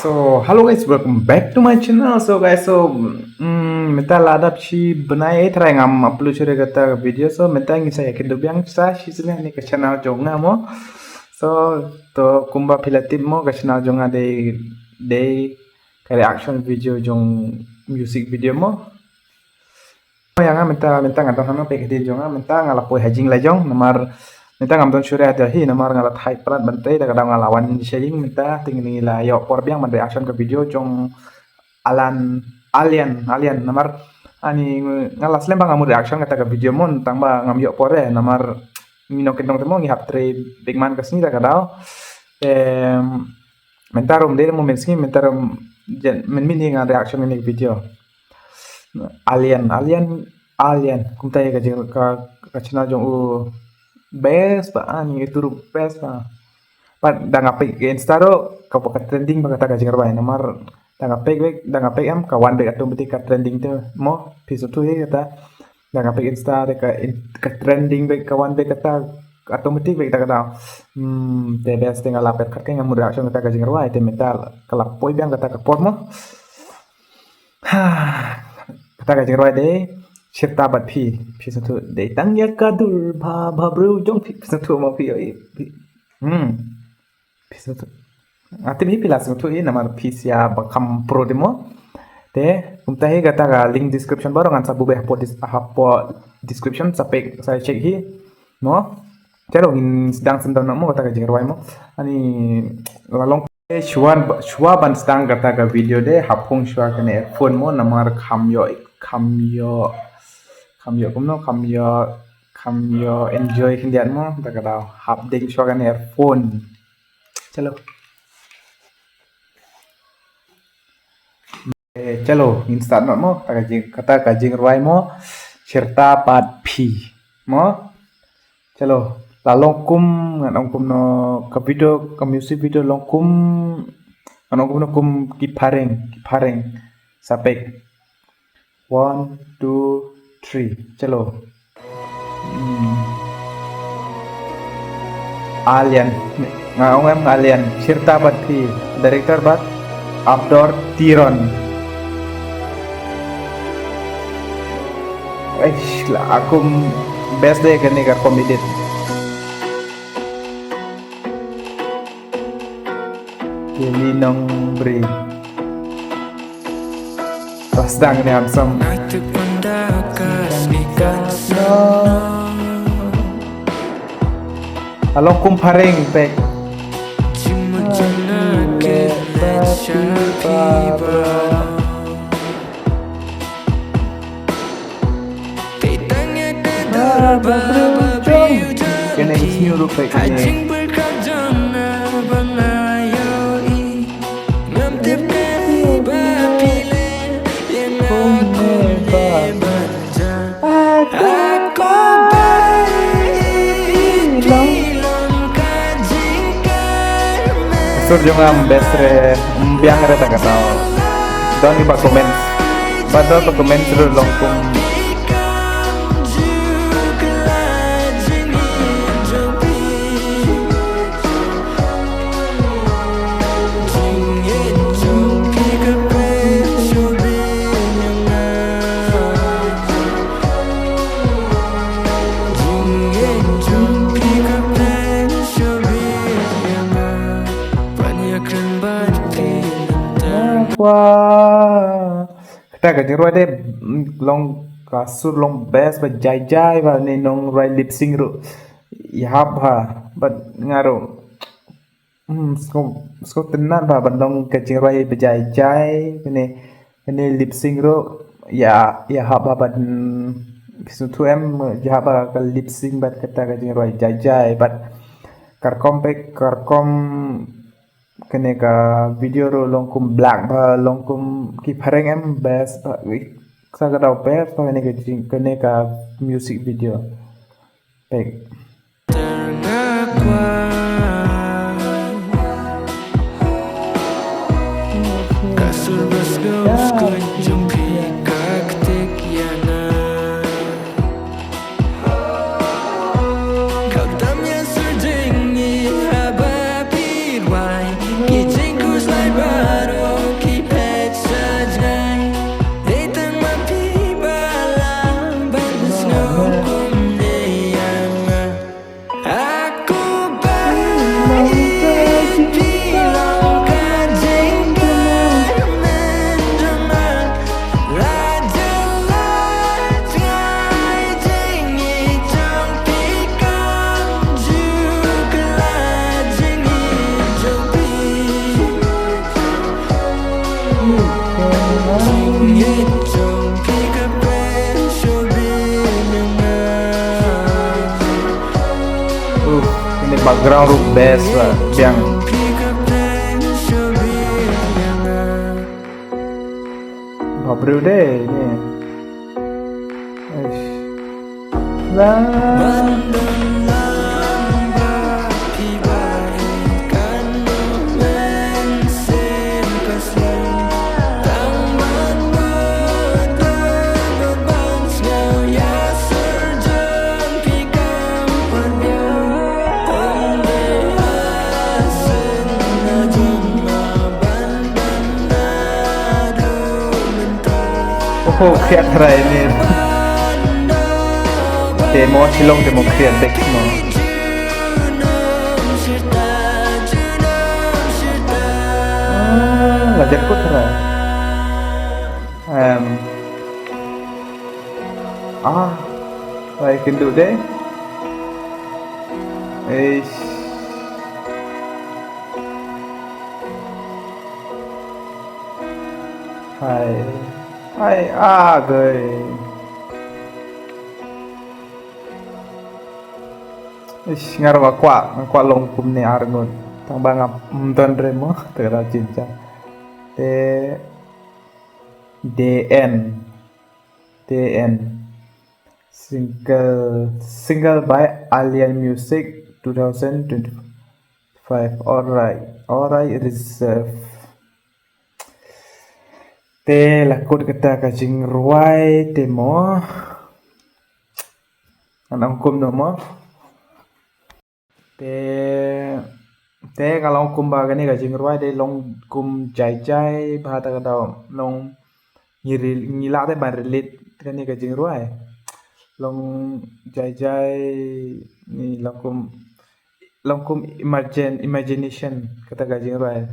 So, hello guys, welcome back to my channel. Minta ladap si benai try ngam upload curi kata video. So, minta ingin saya kedua yang sa si sini ni ke channel jonga mo. So, to kumba pilatip mo ke channel jonga de reaction video jong music video mo. Yang minta ngadong hano pe kedi jonga minta ngalapoi hajing lajong nomor minta ngamdon sure ada hi nomor ngalat hype plat bantai da kadang ngalawan sharing minta tinggi la yo por biang man reaction ke video jong alien nomor ani ngalas lembang ngamu reaction kata ke video mon tangba ngam yo pore nomor mino kendong temo ngi hap tre big man kesini da kadau minta rom de mo menski minta rom men mini ngan reaction ini video alien kumtai ka channel jong best ba ani itu best ba da ngapi ke insta ro ka trending ba kata ka jingar ba nomor da ngapi am kawan de automatic ka trending te mo piso tu he kata da ngapi insta de ka trending de kawan de kata automatic be kata te best tinggal lapet ka ngam reaction kata ka jingar ba te metal kala poi biang kata ka por mo kata ka jingar ba de Cerita bat pi satu de tang ya kadur ba bro jong pi satu mau pi pi satu ati mi pilas satu ini nama pi sia ba kam pro demo te umtahe kata ga link description baru ngan sabu beh po description sampai saya cek hi no cero in sedang sendang mo kata ga jingrawai mo ani lalong shua ban sedang kata ga video de hapung shua kene earphone mo namar kamyo enjoy kendian mo tak ada hap ding shua kan earphone chalo install mo kata kajing rwai mo cerita pat pi mo chalo la longkum nganongkum no ka video ka music video longkum nganongkum no kum kipareng sampai 1 2 3 chalo alien ngaong em alien cerita bat pi director bat Abdor Tiron lah aku best deh kan negar komedi Kelly nong bri sedang ni handsome along kumparing pek kena ismi urup pek ni sur jongam besre biang re tak tahu dan di komen pada komen sudah longkum wah kita kerja ruai deh long kasur long best berjai ba ni nong ruai lip sync ru yahap ha bat ngaro sko tenan ba bandong kerja ruai berjai ini lip sync ru ya hap ba ban bisu tu em yahap ba ke lip sync bat kata kerja ruai jai bat karkom kene ka video ro longkum black ba longkum ki pareng em best ba sa ga daw best pa kene ka music video pek Kijing ku slide baru background root bass lah yang baru deh ini. Lah. Oh, kreat ini demo silong demo kreat back semua. Lajar ku tera. Baik kenduk deh. Hai guys. Ngarwa kwa long kum ni arngot. Tang bangap ton remo tera cinca. DN single by Alien Music 2025. Alright reserve. Lakut kita kajing ruai temo anang kum nomo kalau kum bagani kajing ruai de long kum jai bahata kadau long ngila de ban relit kani kajing ruai long jai ni long kum imagination kata kajing ruai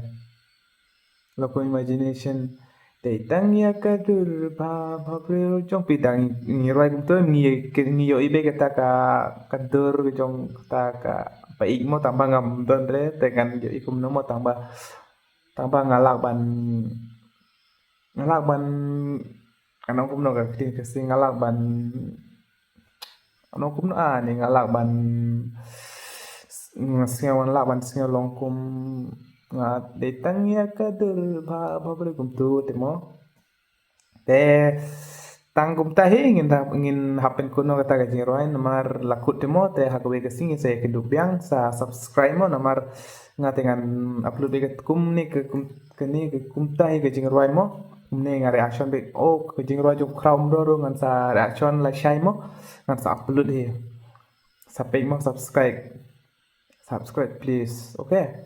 long kum imagination Tang ya kadur bhabre jong pitang ngirai kum tu ngiyo ibe kata ka kadur jong kata ka paik mo tambah ngam don re tekan yo ikum no mo tambah ngalak ban anong kum no ka kasi ngalak ban anong kum no ni ngalak ban ngawan lak ban singa long kum ngat detang ya kadur bhabre kum tu temo tangkum tahi ingin hapen kuno kata kajing roin namar lakut temo hakwe kasing saya kedubyang sa subscribe mo namar ngatengan upload ke kum ni ke kum tahi kajing roin mo ne nga reaction be kajing roin jong crown do ngan sa reaction la shai mo ngan sa upload hi sampai mo subscribe please okay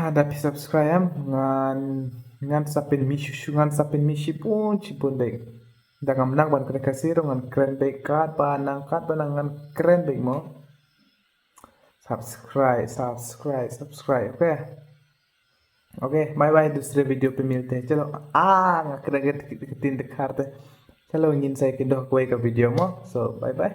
ada subscribe ngan sapin misi pun cipun baik dengan menang ban kena kasih ngan keren baik kat banang ngan keren baik mo subscribe okay bye bye दूसरे वीडियो पे मिलते हैं चलो ketin dekar te चलो ingin saya kedok kowe ke video mo so bye bye